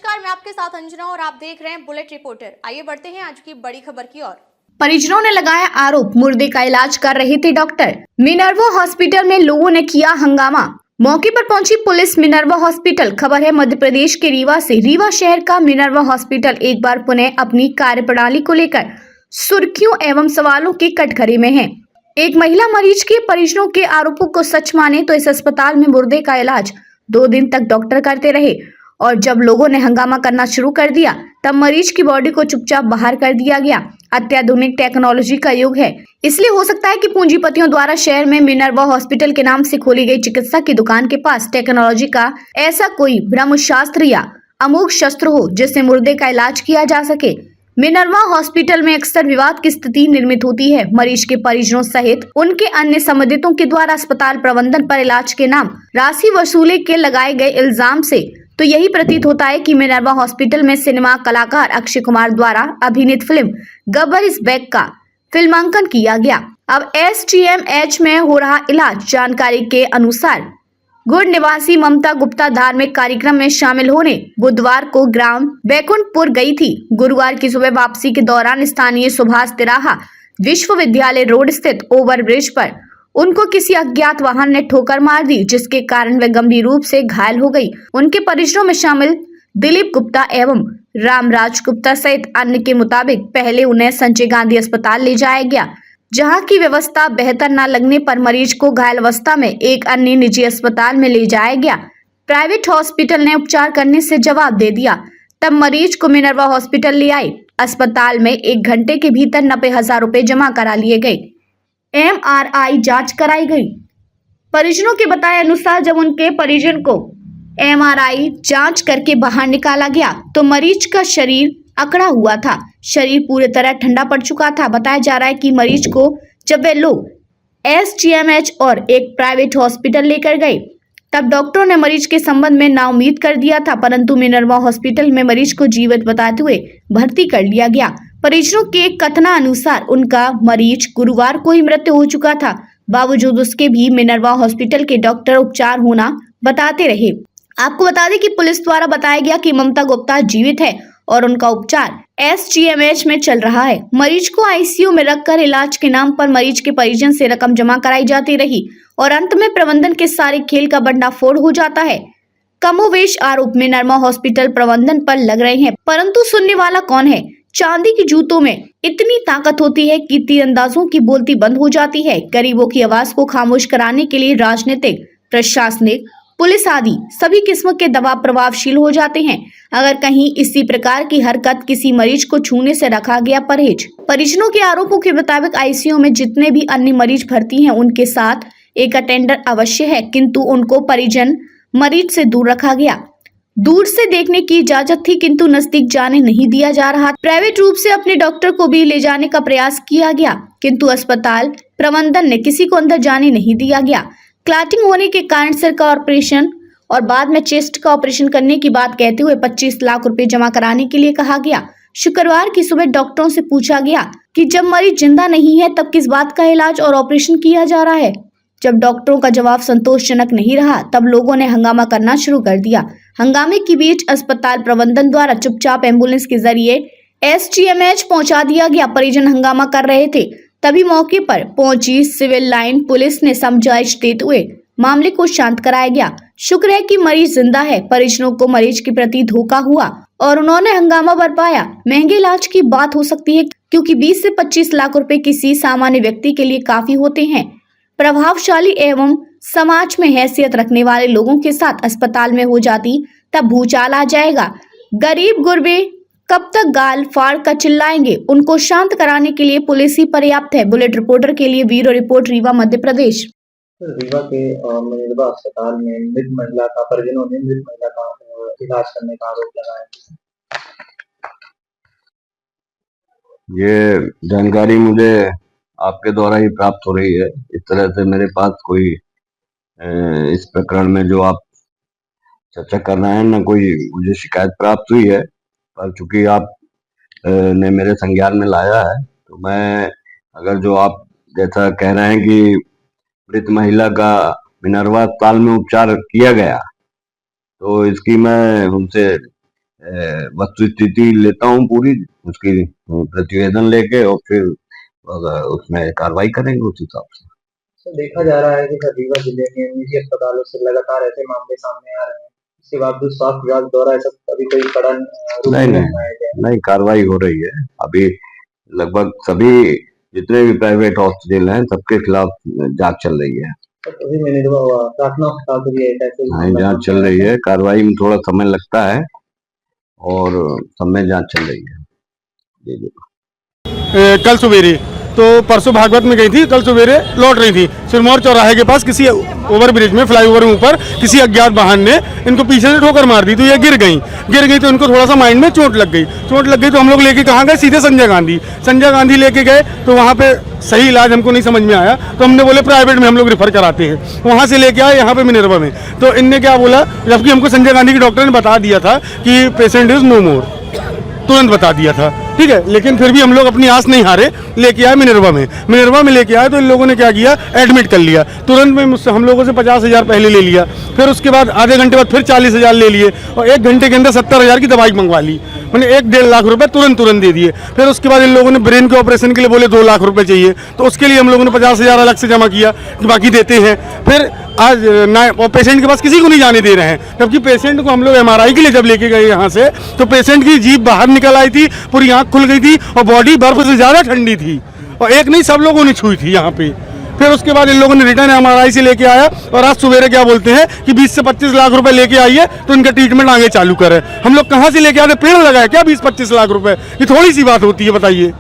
नमस्कार, मैं आपके साथ अंजना और आप देख रहे हैं बुलेट रिपोर्टर। आइए बढ़ते हैं आज की बड़ी खबर की ओर। परिजनों ने लगाया आरोप, मुर्दे का इलाज कर रहे थे डॉक्टर। मिनर्वा हॉस्पिटल में लोगों ने किया हंगामा। मौके पर पहुंची पुलिस मिनर्वा हॉस्पिटल। खबर है मध्य प्रदेश के रीवा से। रीवा शहर का मिनर्वा हॉस्पिटल एक बार पुनः अपनी कार्यप्रणाली को लेकर सुर्खियों एवं सवालों के कटघरे में है। एक महिला मरीज के परिजनों के आरोपों को सच माने तो इस अस्पताल में मुर्दे का इलाज 2 दिन तक डॉक्टर करते रहे और जब लोगों ने हंगामा करना शुरू कर दिया तब मरीज की बॉडी को चुपचाप बाहर कर दिया गया। अत्याधुनिक टेक्नोलॉजी का युग है, इसलिए हो सकता है कि पूंजीपतियों द्वारा शहर में मिनर्वा हॉस्पिटल के नाम से खोली गई चिकित्सा की दुकान के पास टेक्नोलॉजी का ऐसा कोई ब्रह्मशास्त्र या अमोघ शस्त्र हो जिससे मुर्दे का इलाज किया जा सके। मिनर्वा हॉस्पिटल में अक्सर विवाद की स्थिति निर्मित होती है। मरीज के परिजनों सहित उनके अन्य संबंधितों के द्वारा अस्पताल प्रबंधन पर इलाज के नाम राशि वसूले के लगाए गए इल्जाम से तो यही प्रतीत होता है कि मिनर्वा हॉस्पिटल में सिनेमा कलाकार अक्षय कुमार द्वारा अभिनीत फिल्म गब्बर इज बैक का फिल्मांकन किया गया। अब SGMH में हो रहा इलाज। जानकारी के अनुसार गुड़ निवासी ममता गुप्ता धार्मिक कार्यक्रम में शामिल होने बुधवार को ग्राम बैकुंठपुर गई थी। गुरुवार की सुबह वापसी के दौरान स्थानीय सुभाष तिराहा विश्वविद्यालय रोड स्थित ओवरब्रिज पर उनको किसी अज्ञात वाहन ने ठोकर मार दी, जिसके कारण वे गंभीर रूप से घायल हो गई। उनके परिजनों में शामिल दिलीप गुप्ता एवं रामराज गुप्ता सहित अन्य के मुताबिक पहले उन्हें संजय गांधी अस्पताल ले जाया गया, जहां की व्यवस्था बेहतर न लगने पर मरीज को घायल अवस्था में एक अन्य निजी अस्पताल में ले जाया गया। प्राइवेट हॉस्पिटल ने उपचार करने से जवाब दे दिया, तब मरीज को मिनर्वा हॉस्पिटल ले आए। अस्पताल में 1 घंटे के भीतर 90,000 रुपए जमा करा लिए गए। MRI जांच कराई गई। परिजनों के बताए अनुसार जब उनके परिजन को MRI जांच करके बाहर निकाला गया तो मरीज का शरीर अकड़ा हुआ था, शरीर पूरी तरह ठंडा पड़ चुका था। बताया जा रहा है कि मरीज को जब वे लोग SGMH और एक प्राइवेट हॉस्पिटल लेकर गए तब डॉक्टरों ने मरीज के संबंध में नाउम्मीद कर दिया था, परंतु मिनर्वा हॉस्पिटल में मरीज को जीवित बताते हुए भर्ती कर लिया गया। परिजनों के कथनानुसार उनका मरीज गुरुवार को ही मृत्यु हो चुका था। बावजूद उसके भी मिनर्वा हॉस्पिटल के डॉक्टर उपचार होना बताते रहे। आपको बता दें कि पुलिस द्वारा बताया गया कि ममता गुप्ता जीवित है और उनका उपचार SGMH में चल रहा है। मरीज को ICU में रखकर इलाज के नाम पर मरीज के परिजन से रकम जमा कराई जाती रही और अंत में प्रबंधन के सारे खेल का भंडाफोड़ हो जाता है। कमोवेश आरोप मिनर्वा हॉस्पिटल प्रबंधन पर लग रहे हैं, परंतु सुनने वाला कौन है? चांदी के जूतों में इतनी ताकत होती है कि तीरंदाजों की बोलती बंद हो जाती है। गरीबों की आवाज को खामोश कराने के लिए राजनीतिक, प्रशासनिक, पुलिस आदि सभी किस्म के दबाव प्रभावशील हो जाते हैं। अगर कहीं इसी प्रकार की हरकत किसी मरीज को छूने से रखा गया परहेज। परिजनों के आरोपों के मुताबिक ICU में जितने भी अन्य मरीज भर्ती हैं उनके साथ एक अटेंडर अवश्य है, किंतु उनको परिजन मरीज से दूर रखा गया। दूर से देखने की इजाजत थी किंतु नजदीक जाने नहीं दिया जा रहा। प्राइवेट रूप से अपने डॉक्टर को भी ले जाने का प्रयास किया गया, किंतु अस्पताल प्रबंधन ने किसी को अंदर जाने नहीं दिया गया। क्लॉटिंग होने के कारण सिर का ऑपरेशन और बाद में चेस्ट का ऑपरेशन करने की बात कहते हुए 25 लाख रुपए जमा कराने के लिए कहा गया। शुक्रवार की सुबह डॉक्टरों से पूछा गया कि जब मरीज जिंदा नहीं है तब किस बात का इलाज और ऑपरेशन किया जा रहा है। जब डॉक्टरों का जवाब संतोषजनक नहीं रहा तब लोगों ने हंगामा करना शुरू कर दिया। हंगामे के बीच अस्पताल प्रबंधन द्वारा चुपचाप एम्बुलेंस के जरिए SGMH पहुंचा दिया गया। परिजन हंगामा कर रहे थे, तभी मौके पर पहुंची सिविल लाइन पुलिस ने समझाइश देते हुए मामले को शांत कराया गया। शुक्र है कि मरीज जिंदा है। परिजनों को मरीज के प्रति धोखा हुआ और उन्होंने हंगामा बरपाया। महंगे इलाज की बात हो सकती है क्योंकि 20 से 25 लाख रुपए किसी सामान्य व्यक्ति के लिए काफी होते हैं। प्रभावशाली एवं समाज में हैसियत रखने वाले लोगों के साथ अस्पताल में हो जाती तब भूचाल आ जाएगा। गरीब गुरबे कब तक गाल फाड़ कर चिल्लाएंगे? उनको शांत कराने के लिए पुलिस ही पर्याप्त है। बुलेट रिपोर्टर के लिए ब्यूरो रिपोर्ट, रीवा, मध्य प्रदेश। रीवा के मिनर्वा अस्पताल में मृत महिला का परिजनों ने मृत महिला का इलाज करने का आरोप लगाया। ये जानकारी मुझे आपके द्वारा ही प्राप्त हो रही है। इस तरह से मेरे पास कोई इस प्रकरण में जो आप चर्चा कर रहे हैं न कोई मुझे शिकायत प्राप्त हुई है, पर चूंकि आप ने मेरे संज्ञान में लाया है तो मैं अगर जो आप जैसा कह रहे हैं कि मृत महिला का मिनर्वा अस्पताल में उपचार किया गया तो इसकी मैं उनसे वस्तु स्थिति लेता हूँ पूरी, उसकी प्रतिवेदन लेके और फिर उसमें कार्रवाई करेंगे उस हिसाब से। तो देखा जा रहा है कि सर रीवा जिले में निजी अस्पतालों से लगातार ऐसे मामले सामने आ रहे हैं, इसके बावजूद स्वास्थ्य विभाग द्वारा ऐसा अभी कोई कड़ा रूप नहीं नहीं नहीं अपनाया गया है। नहीं, कार्रवाई हो रही है। अभी लगभग सभी जितने भी प्राइवेट हॉस्पिटल हैं सबके खिलाफ जांच चल रही है। तो अभी मैंने हुआ प्रार्थना अस्पताल को भी ऐसे हाँ, जांच चल रही है। कार्रवाई में थोड़ा समय लगता है और समय जांच चल रही है। जी जी। कल सवेरे तो परसों भागवत में गई थी, कल सवेरे लौट रही थी, सिरमौर चौराहे के पास किसी ओवरब्रिज में, फ्लाईओवर में ऊपर किसी अज्ञात वाहन ने इनको पीछे से ठोकर मार दी, तो ये गिर गई तो इनको थोड़ा सा माइंड में चोट लग गई तो हम लोग लेके कहाँ गए, सीधे संजय गांधी लेके गए। तो वहाँ पे सही इलाज हमको नहीं समझ में आया, तो हमने बोले प्राइवेट में हम लोग रेफर कराते हैं, वहाँ से लेके आए यहाँ पे मिनर्वा में। तो इनने क्या बोला, जबकि हमको संजय गांधी के डॉक्टर ने बता दिया था कि पेशेंट इज नो मोर, तुरंत बता दिया था, ठीक है। लेकिन फिर भी हम लोग अपनी आस नहीं हारे, लेके आए मिनर्वा में लेके आए। तो इन लोगों ने क्या किया, एडमिट कर लिया तुरंत में। मुझसे हम लोगों से 50,000 पहले ले लिया, फिर उसके बाद आधे घंटे बाद फिर 40,000 ले लिए और 1 घंटे के अंदर 70,000 की दवाई मंगवा ली, मैंने 1-1.5 लाख रुपए तुरंत दे दिए। फिर उसके बाद इन लोगों ने ब्रेन के ऑपरेशन के लिए बोले 2 लाख रुपए चाहिए, तो उसके लिए हम लोगों ने 50,000 अलग से जमा किया, बाकी देते हैं। फिर आज और पेशेंट के पास किसी को नहीं जाने दे रहे हैं, जबकि पेशेंट को हम लोग MRI के लिए जब लेके गए यहाँ से, तो पेशेंट की जीभ बाहर निकल आई थी, पूरी आंख खुल गई थी और बॉडी बर्फ से ज़्यादा ठंडी थी, और एक नहीं सब लोगों ने छुई थी यहाँ पे। फिर उसके बाद इन लोगों ने रिटर्न MRI से लेके आया और आज सवेरे क्या बोलते हैं कि 20 से 25 लाख रुपए लेके आइए तो इनका ट्रीटमेंट आगे चालू करें। हम लोग कहाँ से लेके आते, पेड़ लगाए क्या 20-25 लाख रुपए, ये थोड़ी सी बात होती है बताइए।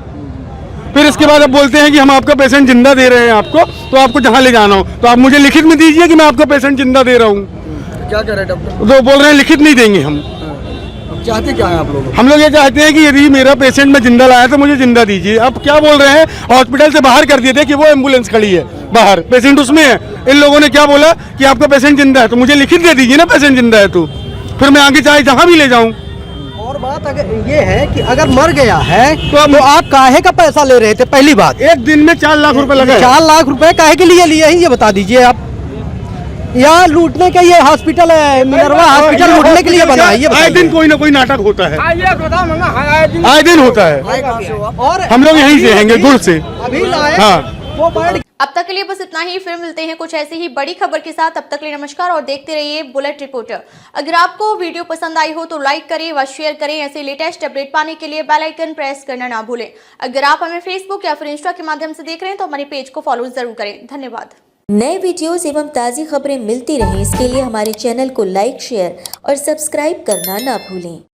फिर इसके बाद अब बोलते हैं कि हम आपका पेशेंट जिंदा दे रहे हैं आपको, तो आपको जहाँ ले जाना हो तो आप मुझे लिखित में दीजिए कि मैं आपका पेशेंट जिंदा दे रहा हूँ। क्या कह रहे हैं डॉक्टर? तो बोल रहे हैं लिखित नहीं देंगे हम। चाहते क्या है आप लोग? हम लोग ये चाहते हैं कि यदि मेरा पेशेंट मैं जिंदा लाया तो मुझे जिंदा दीजिए। अब क्या बोल रहे हैं, हॉस्पिटल से बाहर कर दिए थे कि वो एम्बुलेंस खड़ी है बाहर, पेशेंट उसमें है। इन लोगों ने क्या बोला कि आपका पेशेंट जिंदा है, तो मुझे लिखित दे दीजिए ना पेशेंट जिंदा है, तो फिर मैं आगे चाहे जहाँ भी ले जाऊँ। और बात अगर ये है कि अगर मर गया है तो आप काहे का पैसा ले रहे थे? पहली बात, एक दिन में 4 लाख रुपए लगे। 4 लाख रुपए काहे के लिए लिए हैं ये बता दीजिए आप। या लूटने के, ये हॉस्पिटल है मिनर्वा हॉस्पिटल लूटने के लिए बना है ये? आए दिन कोई ना कोई नाटक होता है, आए दिन होता है। और हम लोग यहीं से हैंगे गुड़ से अभी लाए हाँ। वो बैठ अब तक के लिए बस इतना ही, फिर मिलते हैं कुछ ऐसी ही बड़ी खबर के साथ। अब तक के लिए नमस्कार और देखते रहिए बुलेट रिपोर्टर। अगर आपको वीडियो पसंद आई हो तो लाइक करें व शेयर करें। ऐसे लेटेस्ट अपडेट पाने के लिए बेल आइकन प्रेस करना ना भूलें। अगर आप हमें फेसबुक या फिर इंस्टा के माध्यम से देख रहे हैं तो हमारे पेज को फॉलो जरूर करें। धन्यवाद। नए वीडियोस एवं ताज़ी खबरें मिलती रहें, इसके लिए हमारे चैनल को लाइक, शेयर और सब्सक्राइब करना ना भूलें।